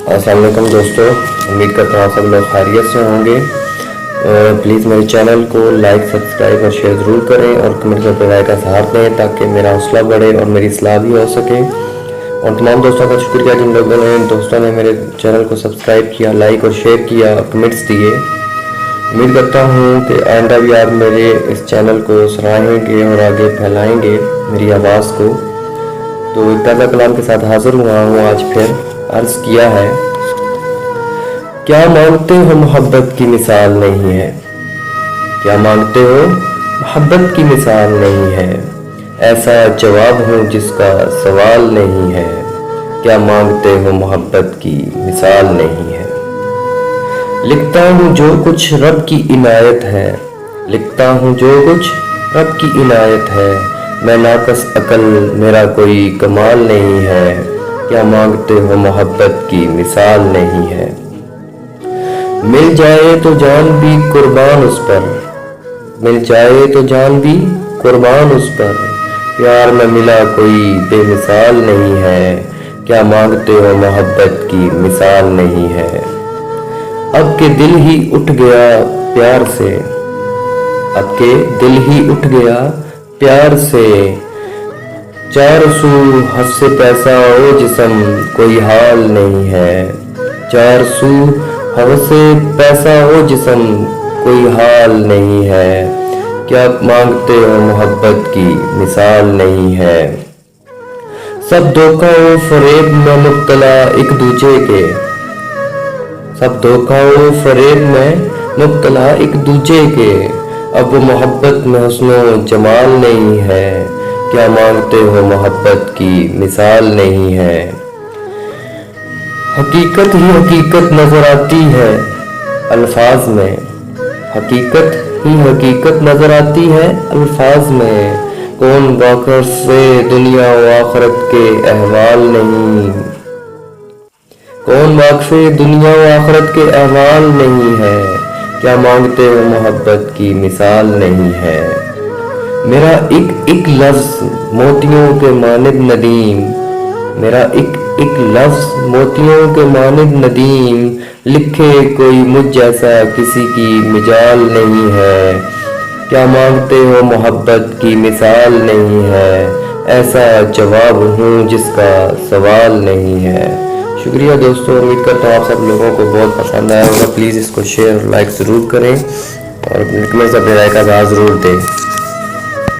अस्सलाम वालेकुम दोस्तों, उम्मीद करता हूँ आप सब लोग खैरियत से होंगे। प्लीज़ मेरे चैनल को लाइक, सब्सक्राइब और शेयर ज़रूर करें और कमेंट करके राय का साथ दें ताकि मेरा हौसला बढ़े और मेरी इस्लाह भी हो सके। और तमाम दोस्तों का शुक्रिया जिन दोस्तों ने मेरे चैनल को सब्सक्राइब किया, लाइक और शेयर किया और कमेंट्स दिए। उम्मीद करता हूँ कि आइंदा भी आप मेरे इस चैनल को सराहेंगे और आगे फैलाएँगे मेरी आवाज़ को। तो एक ताज़ा कलाम के साथ हाज़िर हुआ हूँ आज फिर। अर्ज़ किया है, क्या मांगते हो मोहब्बत की मिसाल नहीं है। क्या मांगते हो मोहब्बत की मिसाल नहीं है। ऐसा जवाब हूँ जिसका सवाल नहीं है। क्या मांगते हो मोहब्बत की मिसाल नहीं है। लिखता हूँ जो कुछ रब की इनायत है। लिखता हूँ जो कुछ रब की इनायत है। मैं नाकस अकल, मेरा कोई कमाल नहीं है। क्या मांगते हो मोहब्बत की मिसाल नहीं है। मिल जाए तो जान भी कुर्बान उस पर। मिल जाए तो जान भी कुर्बान उस पर। प्यार में मिला कोई बेमिसाल नहीं है। क्या मांगते हो मोहब्बत की मिसाल नहीं है। अब के दिल ही उठ गया प्यार से। अब के दिल ही उठ गया प्यार से। चार सू हद से पैसा ओ जिस्म कोई हाल नहीं है। चार सू हद से पैसा ओ जिस्म कोई हाल नहीं है। क्या मांगते हो मोहब्बत की मिसाल नहीं है। सब धोखा ओ फरेब में मुब्तला एक दूजे के। सब धोखा ओ फरेब में मुब्तला एक दूजे के। अब वो मोहब्बत में हुस्नो जमाल नहीं है। क्या मांगते हो मोहब्बत की मिसाल नहीं है। हकीकत ही हकीकत नजर आती है अल्फाज में। हकीकत ही हकीकत नजर आती है अल्फाज में। कौन वाक़िफ़ से दुनिया व आखिरत के अहवाल नहीं। कौन वाक़िफ़ दुनिया व आखिरत के अहवाल नहीं है। क्या मांगते हो मोहब्बत की मिसाल नहीं है। मेरा एक लफ्ज़ मोतियों के मानिद नदीम। मेरा एक लफ्ज़ मोतियों के मानिद नदीम। लिखे कोई मुझ जैसा किसी की मिजाल नहीं है। क्या मांगते हो मोहब्बत की मिसाल नहीं है। ऐसा जवाब हूँ जिसका सवाल नहीं है। शुक्रिया दोस्तों, उम्मीद करता हूँ आप सब लोगों को बहुत पसंद आया होगा। प्लीज़ इसको शेयर और लाइक ज़रूर करें और कमेंट्स अपने राय का ज़रूर दें।